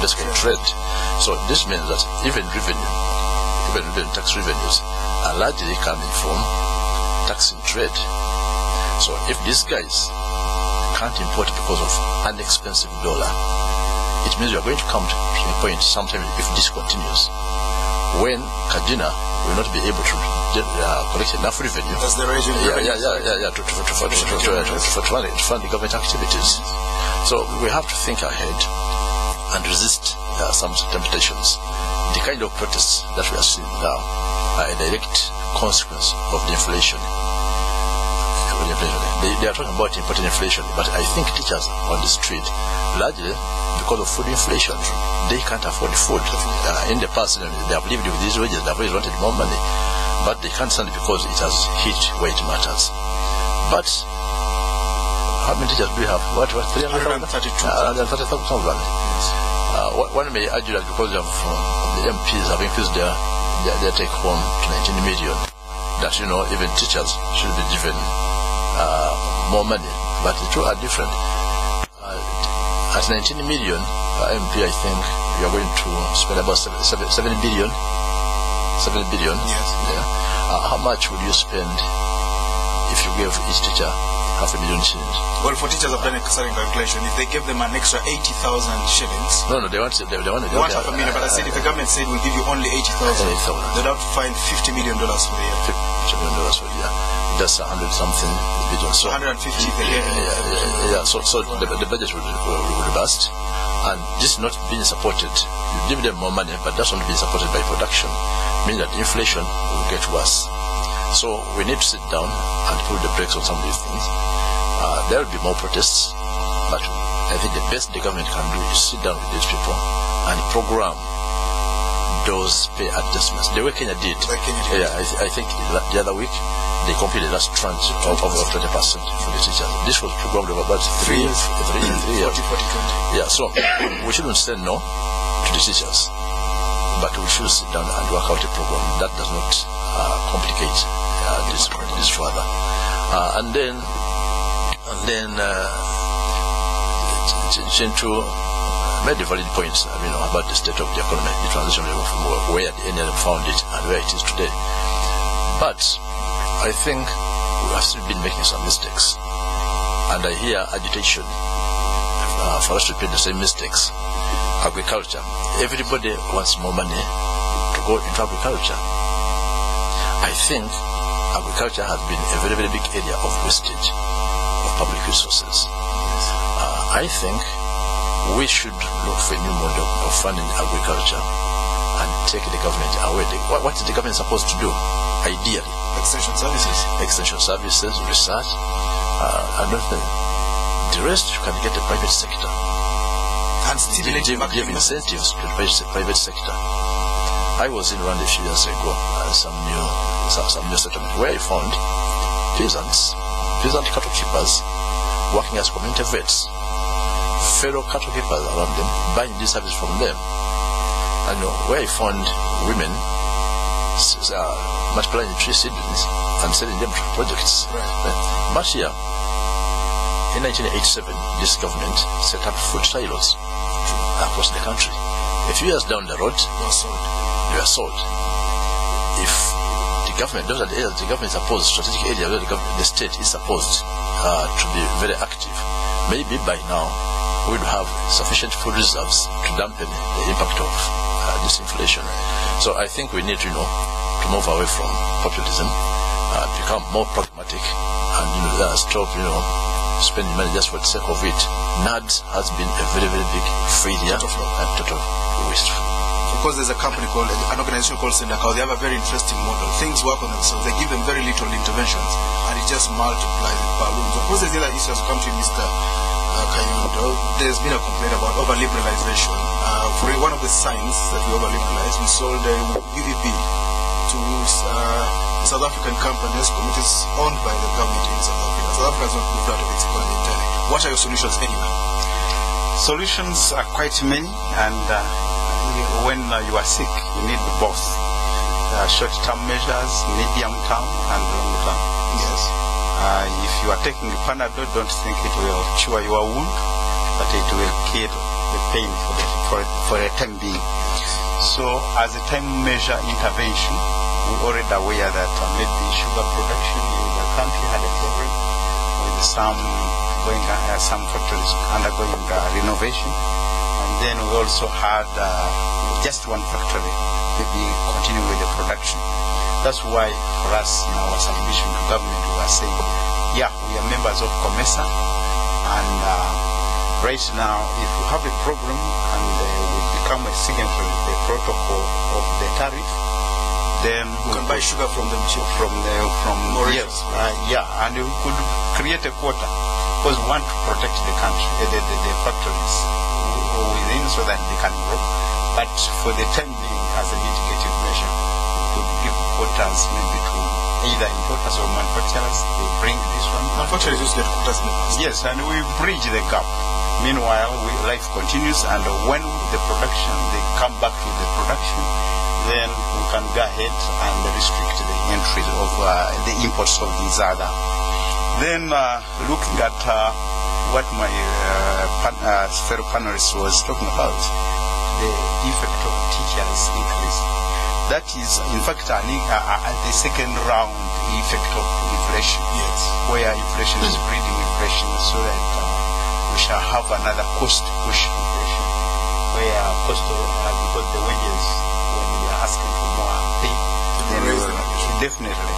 basically trade. So this means that even tax revenues are largely coming from tax and trade. So if these guys can't import because of an expensive dollar, it means we are going to come to a point sometime if this continues, when Kajina will not be able to collect enough revenue. That's the region. To fund the government activities. So we have to think ahead and resist some temptations. The kind of protests that we are seeing now are a direct consequence of the inflation. They are talking about important inflation, but I think teachers on the street, largely because of food inflation, they can't afford food. In the past, they have lived with these wages, they have always wanted more money, but they can't stand it because it has hit where it matters. But how many teachers do we have? 332,000. One may argue that because of the MPs have increased their take home to 19 million, that even teachers should be given more money, but the two are different. At 19 million per MP, I think we are going to spend about 7 billion. 7 billion. Yes. Yeah. How much would you spend if you gave each teacher 500,000 shillings? Well, for teachers, I've done a certain calculation. If they give them an extra 80,000 shillings, no, they want 500,000. But I said if the government said we'll give you only 80,000, they'd have to find $50 million for the year. $50 million for the year. That's 100-something billion. So 150 So the budget will bust, and this is not being supported. You give them more money, but that's not being supported by production, meaning that inflation will get worse. So we need to sit down and pull the brakes on some of these things. There will be more protests, but I think the best the government can do is sit down with these people and program those pay adjustments. The way Kenya did. I think the other week they completed the last tranche of 20% for the teachers. This was programmed over about 3 years. 40, 20. Yeah, so we shouldn't say no to the teachers, but we should sit down and work out a program that does not complicate this further. And then Kintu made a valid point, about the state of the economy, the transition from where the NLM found it and where it is today. But I think we have still been making some mistakes, and I hear agitation for us to repeat the same mistakes. Agriculture. Everybody wants more money to go into agriculture. I think agriculture has been a very, very big area of wastage of public resources. I think we should look for a new model of funding agriculture and take the government away. What is the government supposed to do? Ideally, extension services, research, and the rest you can get the private sector and stimulate give incentives to the private sector. I was in Rwanda a few years ago, some new settlement where I found peasant cattle keepers working as community vets, fellow cattle keepers around them buying this service from them. And where I found women multiplying the tree seedlings and selling them to projects. But here, in 1987, this government set up food silos across the country. A few years down the road, they were sold. If the government, those are the areas the government is supposed, strategic areas where the state is supposed to be very active, maybe by now we would have sufficient food reserves to dampen the impact of this inflation. So I think we need to move away from populism, become more pragmatic, and stop spending money just for the sake of it. NADS has been a very, very big failure and total waste. Of course, there's an organization called Sendakao. They have a very interesting model. Things work on themselves. They give them very little interventions, and it just multiplies it balloons. Of course, there's the other issues come to Mr. Kayondo. There's been a complaint about over-liberalization. For one of the signs that we over-liberalized, we sold a UVB to South African companies, which is owned by the government in South Africa. South Africa has not moved out of its economy entirely. What are your solutions anyway? Solutions are quite many, and when you are sick, you need both. Short-term measures, medium-term, and long-term. Yes. If you are taking the Panadol, don't think it will cure your wound, but it will kill the pain for for a time being. So as a time measure intervention, we're already aware that maybe sugar production in the country had a problem with some factories undergoing renovation, and then we also had just one factory maybe continuing with the production. That's why for us in our submission to government we are saying, yeah, we are members of COMESA, and right now if we have a problem and we become a signatory to the protocol of the tariff, then we can buy sugar from them cheap. From yes, and we could create a quota because we want to protect the country, the factories within so that they can grow. But for the time being, as a mitigative measure, we could give quotas maybe to either importers or manufacturers. They bring this one. Manufacturers just get quotas. Yes, and we bridge the gap. Meanwhile, life continues, and when the production, they come back to the production, then we can go ahead and restrict the entry of the imports of these other. Then looking at what my fellow panelist was talking about, the effect of teachers increase. That is, in fact, the second round effect of inflation. Yes. Where inflation is breeding inflation, so that we shall have another cost push inflation, where cost because the wages, when we are asking for more pay, then definitely.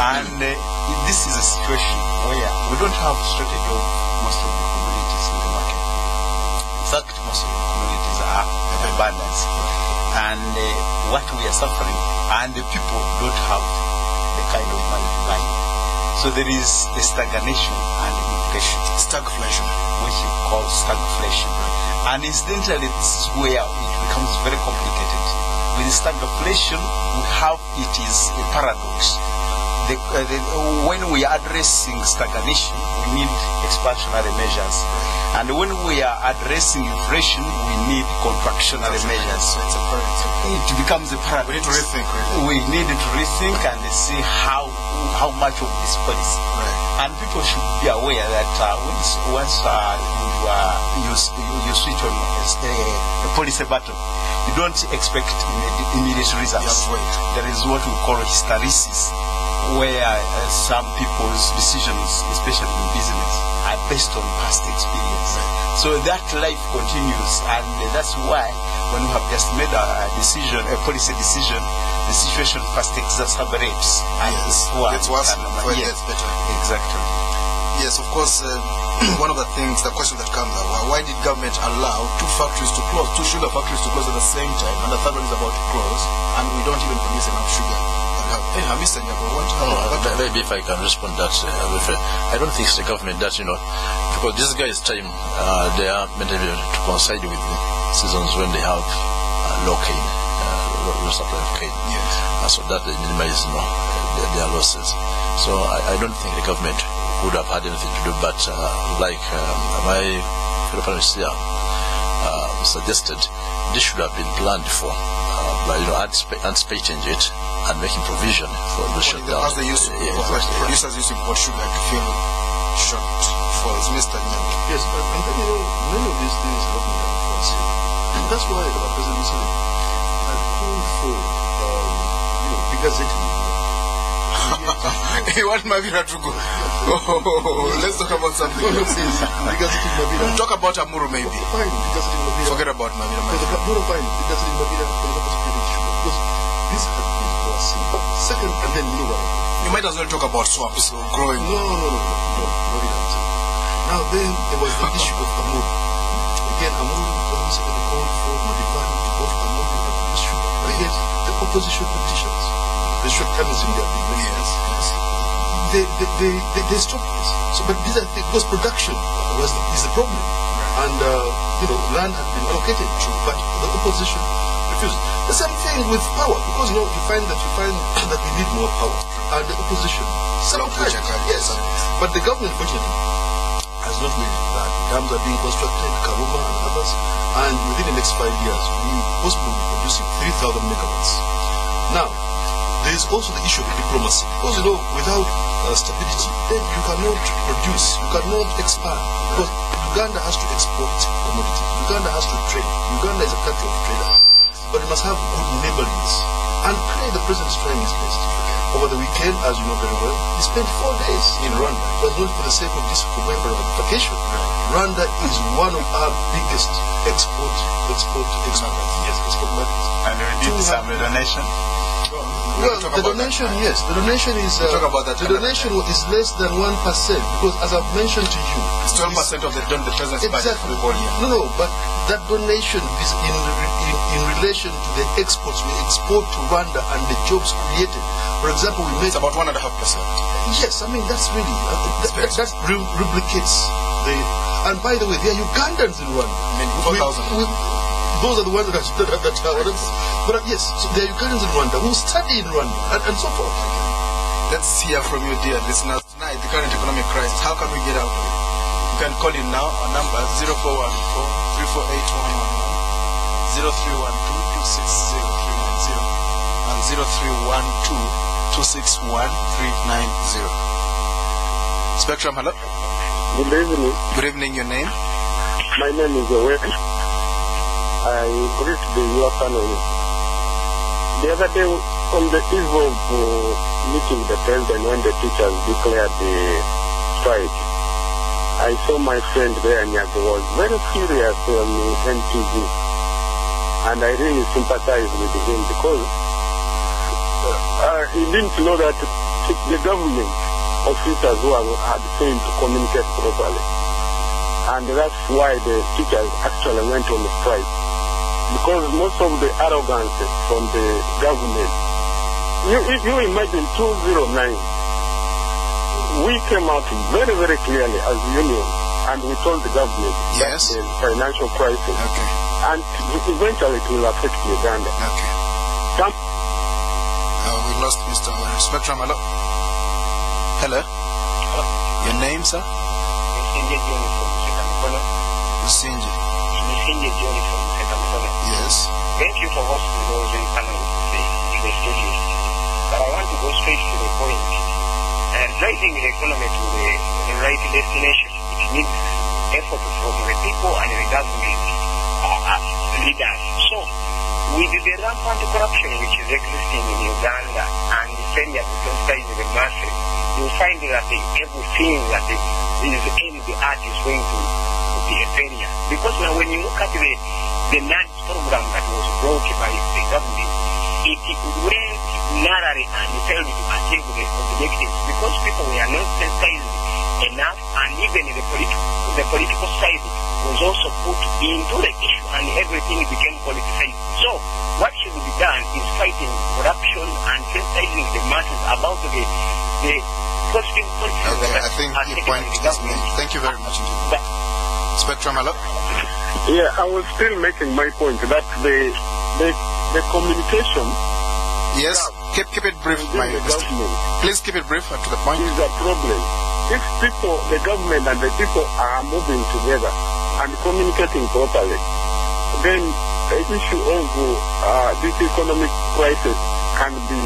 And this is a situation where we don't have strategy of most of the communities in the market. In fact, most of the communities are in abundance, and what we are suffering, and the people don't have the kind of money to buy. So there is a stagnation and inflation. Stagflation. Which is called stagflation. And incidentally, this is where it becomes very complicated. With stagflation, we have, it is a paradox. When we are addressing stagnation, we need expansionary measures. And when we are addressing inflation, we need contractionary measures. It becomes a paradox. We need to rethink. We need to rethink and see how much of this policy. Right. And people should be aware that once you switch on a policy button, you don't expect immediate results. There is what we call hysteresis, where some people's decisions, especially in business, are based on past experience. So that life continues, and that's why when we have just made a decision, a policy decision, the situation first exacerbates. And yes, it's worse before it gets better. Exactly. Yes, of course. One of the questions that comes up, why did government allow two sugar factories to close at the same time, and the third one is about to close, and we don't even produce enough sugar? Mr. Nyago, maybe if I can respond that, I don't think it's the government that, because this guy's time, they are meant to coincide with the seasons when they have low supply of cane. Yes. So that they minimize, their losses. So I don't think the government would have had anything to do, but like my fellow panelists here suggested, this should have been planned for. By anticipating it and making provision for the shutdown. As they used to, producers used to import sugar to fill shortfalls. Mr. Nyago. Yes, and many of these things happen at once. And that's why President Mussolini had called for bigger zetting. You want Mavira to go? Let's talk about something else. Talk about Amuru maybe. Forget about Mavira. Because this had been crossing. Second, and then you might as well talk about swamps growing. No, very answer. Now then, there was the issue of Amuru. Again, Amuru was also called for modifying both Amuru and this sugar. But yet, the opposition politicians, the short-termism they have been making, they stopped this. So, but these are things, because production is the problem. And, land had been allocated to, but the opposition refused. The same thing with power, because you find that we need more power, and the opposition sometimes, yes, but the government fortunately has not made that. Dams are being constructed, Karuma and others, and within the next 5 years we possibly be producing 3,000 megawatts. Now, there is also the issue of diplomacy, because without stability, then you cannot produce, you cannot expand, because Uganda has to export commodities, Uganda has to trade, Uganda but it must have good neighborliness. And clearly the president is trying his best. Over the weekend, as you know very well, he spent 4 days in Rwanda. It was not for the sake of just going for a vacation. Rwanda is one of our biggest export markets. And we did some donation. Well, the donation, yes. The donation is talk about that. The donation is less than 1%, because as I've mentioned to you, it's 12% of the president's budget for the whole year. No, but that donation is in relation to the exports we export to Rwanda and the jobs created. For example, we made about 1.5%. Yes, I mean that's really that replicates the. And by the way, there are Ugandans in Rwanda. I mean, 4,000. Those are the ones that are but yes, so there are Ugandans in Rwanda who study in Rwanda and so forth. Let's hear from you, dear listeners. Tonight, the current economic crisis, how can we get out of it? You can call in now. Our number is 0414-348-111, 0312-260-390, and 0312-261-390. Spectrum, hello. Good evening. Good evening, your name? My name is Wakabi. I greet your panelists. The other day, on the eve of meeting the president when the teachers declared the strike, I saw my friend there, Nyago, was very furious on NTV. And I really sympathize with him because he didn't know that the government officers who had failed to communicate properly. And that's why the teachers actually went on the strike. Because most of the arrogance from the government, you imagine 2009, we came out very, very clearly as a union and we told the government that the financial crisis and eventually it will affect Uganda. We lost Mr. Spectrum. Hello. Hello. Your name, sir? Lusinji. Yes. Thank you for hosting those panelists in the studio. But I want to go straight to the point. Driving the economy to the right destination, it needs effort from the people and the government leaders. So, with the rampant corruption which is existing in Uganda and the failure to sensitize the masses, you'll find that everything that is aimed at is going to be a failure. Because now when you look at the NAD program that was brought by the government, it went narrowly and failed to achieve the objectives because people were not sensitized enough, and even the political side was also put into the issue and everything became politicized. So what should be done is fighting corruption and sensitizing the masses about the positive policies. Okay, I think your point is made. Thank you very much indeed. Spectrum, hello? Yeah, I was still making my point that the communication. Yes, keep it brief, please keep it brief and to the point. Is a problem. If people, the government and the people are moving together and communicating properly, then the issue of this economic crisis can be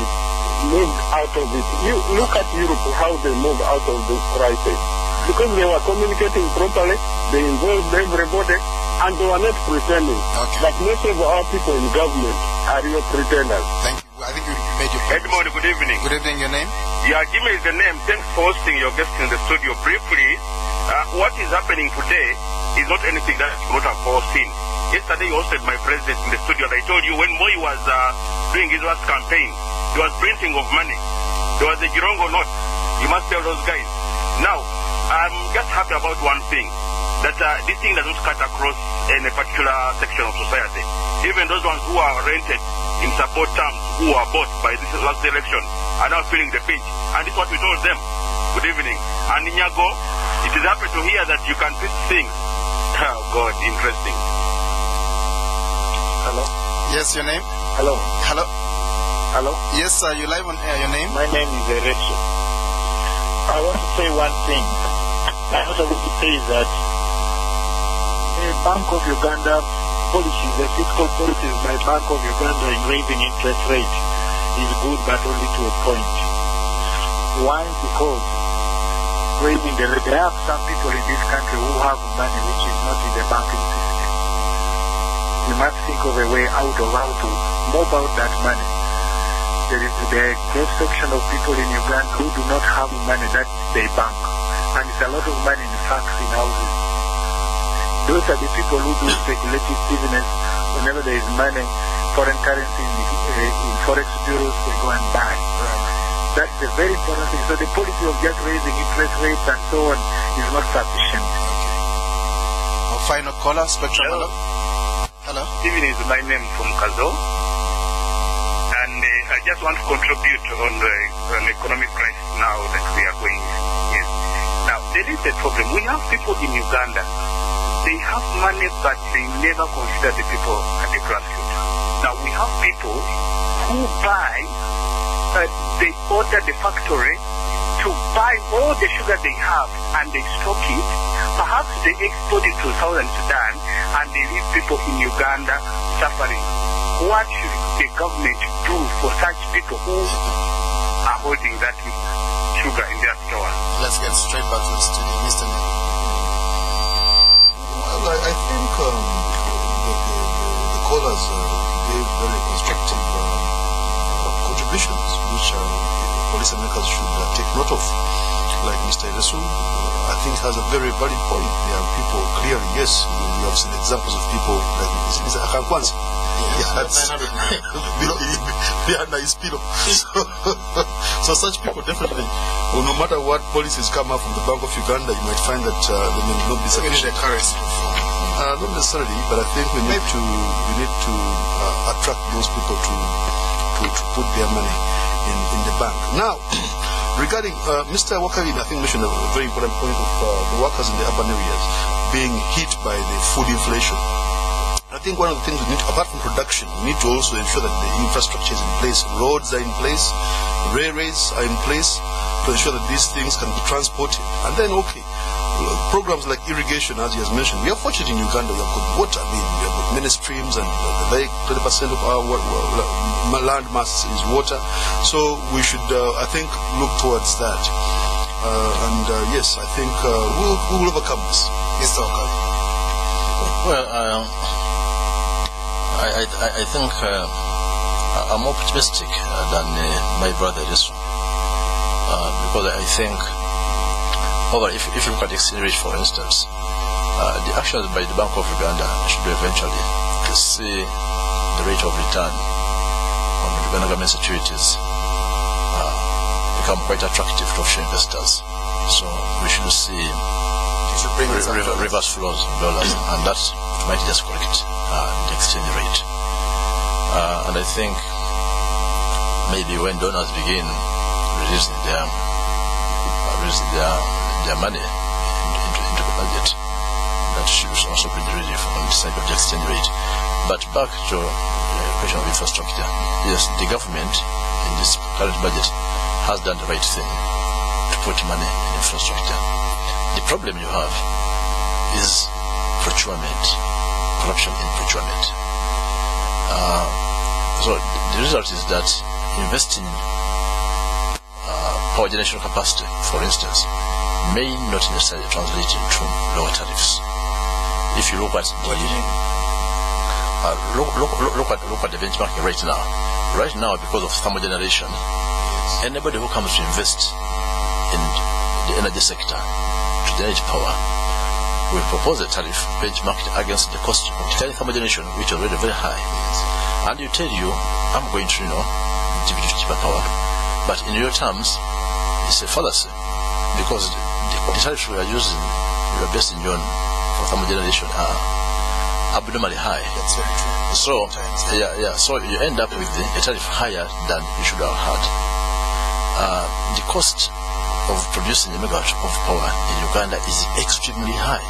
moved out of it. You look at Europe, how they moved out of this crisis. Because they were communicating properly, they involved everybody, and they were not pretending. But most of our people in government are real pretenders. Thank you. I think you made your point. Edmond, good evening. Good evening, your name? Yeah, give me the name. Thanks for hosting your guests in the studio. Briefly, what is happening today is not anything that you would have foreseen. Yesterday, you hosted my president in the studio, and I told you when Moi was doing his last campaign, there was printing of money. There was a Girongo note. You must tell those guys. Now, I'm just happy about one thing, that this thing doesn't cut across any particular section of society. Even those ones who are rented in support terms, who are bought by this last election, are now feeling the pinch. And this is what we told them. Good evening. And Nyago, it is happy to hear that you can fix things. Oh God, interesting. Hello? Yes, your name? Hello? Hello? Hello? Yes, sir, you live on air. Your name? My name is Erection. I want to say one thing. I also want to say that the Bank of Uganda policies, the fiscal policies by Bank of Uganda in raising interest rate is good, but only to a point. Why? Because raising the rate, there are some people in this country who have money which is not in the banking system. we must think of a way out of how to mob out that money. There is the cross section of people in Uganda who do not have money that they bank, and it's a lot of money in facts in houses. Those are the people who do speculative business. Whenever there is money, foreign currency in forex bureaus, they go and buy. That's a very important thing. So the policy of just raising interest rates and so on is not sufficient. Our final caller, Spectrum. Hello. Hello. Steven is my name from Kazo. And I just want to contribute on the economic crisis now that we are going in. Now, there is a problem. We have people in Uganda. They have money, but they never consider the people at the grassroots. Now, we have people who buy, they order the factory to buy all the sugar they have, and they stock it. Perhaps they export it to Southern Sudan, and they leave people in Uganda suffering. What should the government do for such people who are holding that sugar in their store? Let's get straight back to the studio. Mr. Nyago. Well, I think the callers gave very constructive contributions, which policymakers should take note of. Like Mr. Eresu, I think has a very valid point. There are people clearly, yes, we have seen examples of people like Mr. Akankwanzi. Behind his pillow. So such people definitely, well, no matter what policies come up from the Bank of Uganda, you might find that they may not be sufficient. Not necessarily, but I think we need to attract those people to put their money in the bank. Now, regarding Mr. Wakabi, I think mentioned a very important point of the workers in the urban areas being hit by the food inflation. I think one of the things we need to, apart from production, we need to also ensure that the infrastructure is in place. Roads are in place, railways are in place to ensure that these things can be transported. And then, okay, programs like irrigation, as he has mentioned, we are fortunate in Uganda, we have got water. I mean, we have got many streams, and like 20% of our land mass is water. So we should, I think, look towards that. Yes, I think we will overcome this. Mr. Wakabi. Well, I think I'm more optimistic than my brother is, because I think, if you look at exchange rate, for instance, the actions by the Bank of Uganda should eventually see the rate of return on Uganda government securities become quite attractive to offshore investors. So we should see reverse flows in dollars, and that might just correct the exchange rate. And I think maybe when donors begin releasing their money into the budget, that should also bring relief on the side of the exchange rate. But back to the question of infrastructure, yes, the government in this current budget has done the right thing to put money in infrastructure. The problem you have is procurement, corruption in procurement. So the result is that investing power generation capacity, for instance, may not necessarily translate into lower tariffs. If you look at look at the benchmarking right now. Right now, because of thermal generation, anybody who comes to invest in the energy sector to generate power will propose a tariff benchmarked against the cost of the thermal generation, which is already very high. And you tell you, I'm going to, give you cheaper power. But in real terms, it's a fallacy, because the tariffs we are using, we are based in John for thermal generation, are abnormally high. That's very true. So, so you end up with a tariff higher than you should have had. The cost of producing a megawatt of power in Uganda is extremely high.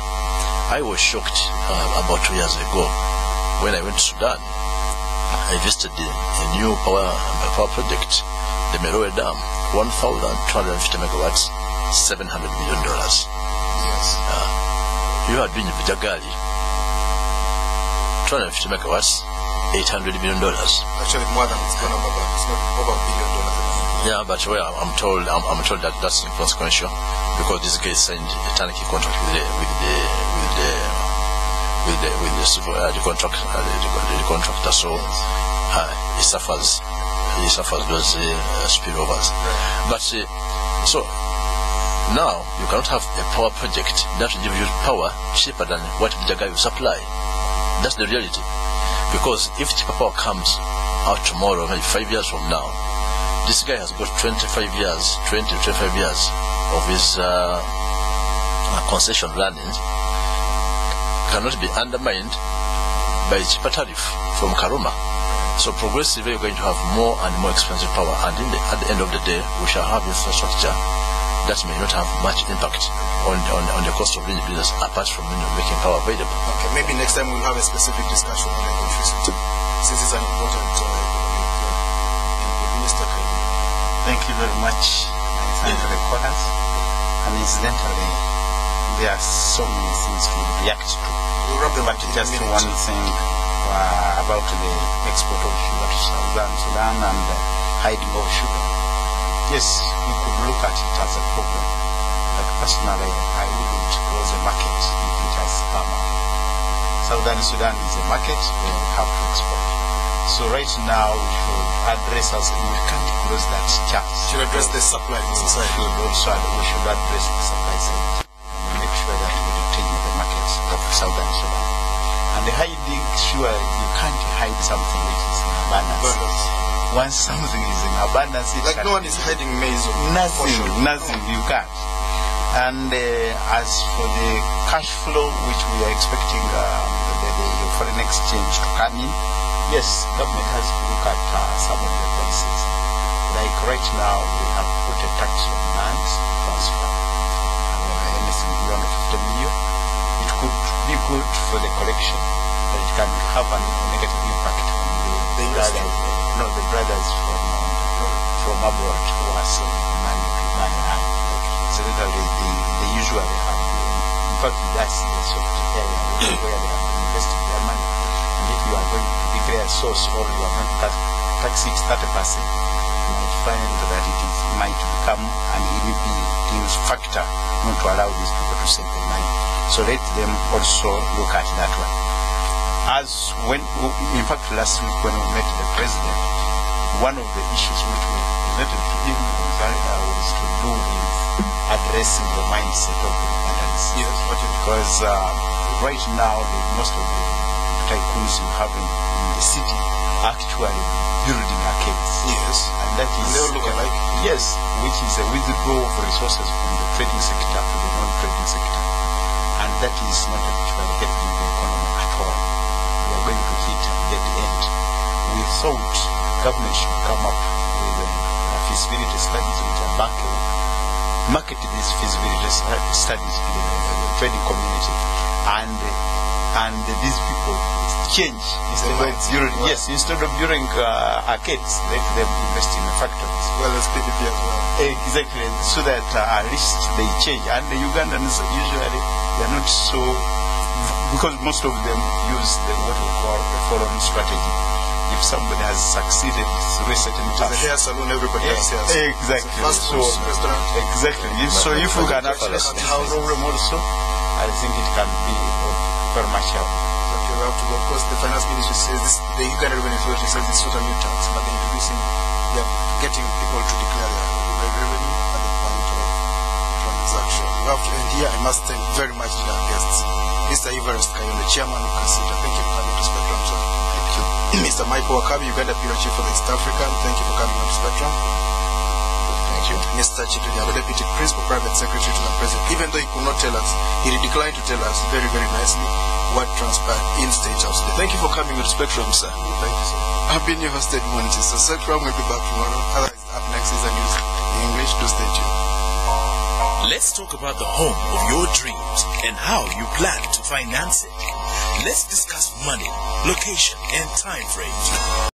I was shocked about 2 years ago when I went to Sudan. I visited a new power project, the Meroe Dam, 1,250 megawatts, $700 million. Yes. You are doing Vijagali, 250 megawatts, $800 million. Actually, more than it's gonna be, it's not over $1 billion. Yeah, but I'm told that that's inconsequential, because this guy signed a turnkey contract with with the contractor, so he suffers those spillovers. But so now you cannot have a power project that will give you power cheaper than what the guy will supply. That's the reality. Because if cheaper power comes out tomorrow, maybe 5 years from now, this guy has got 25 years of his concession running, cannot be undermined by cheaper tariff from Karuma. So progressively we're going to have more and more expensive power, and at the end of the day we shall have infrastructure that may not have much impact on the cost of doing business, apart from making power available. Okay, maybe next time we'll have a specific discussion on electricity, since it's an important Minister Kayondo. Thank you very much. Thank the callers. And incidentally, there are so many things to react to. We'll wrap them but up just one thing about the export of sugar to Southern Sudan and hiding of sugar. Yes, you could look at it as a problem. But personally, I wouldn't close a market if it has come up. Southern Sudan is a market, then we have to export. So right now, we should address we can't close that chance. Should address the supply side. We should address the supply side and make sure that we retain the market of Southern Sudan. And the hiding, sure, you can't hide something which is in abundance. Once something is in abundance, like no one is hiding maize. Nothing, you can't. And as for the cash flow, which we are expecting the foreign exchange to come in, yes, government has to look at some of the policies. Like right now, we have put a tax on land transfer, anything beyond 50 million. It could be good for the collection, but it can have a negative impact on the brothers from abroad who are selling money to money. So they usually have, in fact, that's the sort of area where they have invested their money. And if you are going to declare a source or you are going to tax it 30%, you might find that it might become an inhibiting factor not to allow these people to save their money. So let them also look at that one. In fact, last week when we met the president, one of the issues which we related to him was to do with addressing the mindset of the Ugandans. Yes, because right now, most of the tycoons you have in the city are actually building arcades. Yes. And that is... They all look alike. Yes, which is a withdrawal of resources from the trading sector to the non-trading sector. And that is not actually helping the economy at all. We are going to hit a dead end. We thought government should come up with feasibility studies which are bankable, market these feasibility studies to the trading community, and these people change instead of building arcades, let them invest in the factories. Well as PPP as well. Exactly, so that at least they change. And the Ugandans usually they are not so, because most of them use what we call the foreign strategy. If somebody has succeeded through a certain task, the hair salon, everybody has hair. Exactly. Fast food restaurant. Exactly. So if we can actually have problem also, I think it can be very much help. But you have to go, because the finance ministry says this, the Uganda Revenue Authority says it's not a new tax, but they are getting people to declare their revenue at the point of transaction. We have to end here. I must thank very much our guests, Mr. Everest Kayondo, Chairman of Consider. Thank you for coming to Spectrum. Thank you. Mr. Michael Wakabi, Uganda Bureau Chief for the East African. Thank you for coming on Spectrum. Thank you. Mr. Nyago, Deputy Principal Private Secretary to the President. Even though he could not tell us, he declined to tell us very, very nicely what transpired in State House today. Thank you for coming on Spectrum, sir. Thank you, sir. I've been your host, Monty. So Spectrum will be back tomorrow. Otherwise, up next is the news in English. Do stay tuned. Let's talk about the home of your dreams and how you plan to finance it. Let's discuss money, location, and time frames.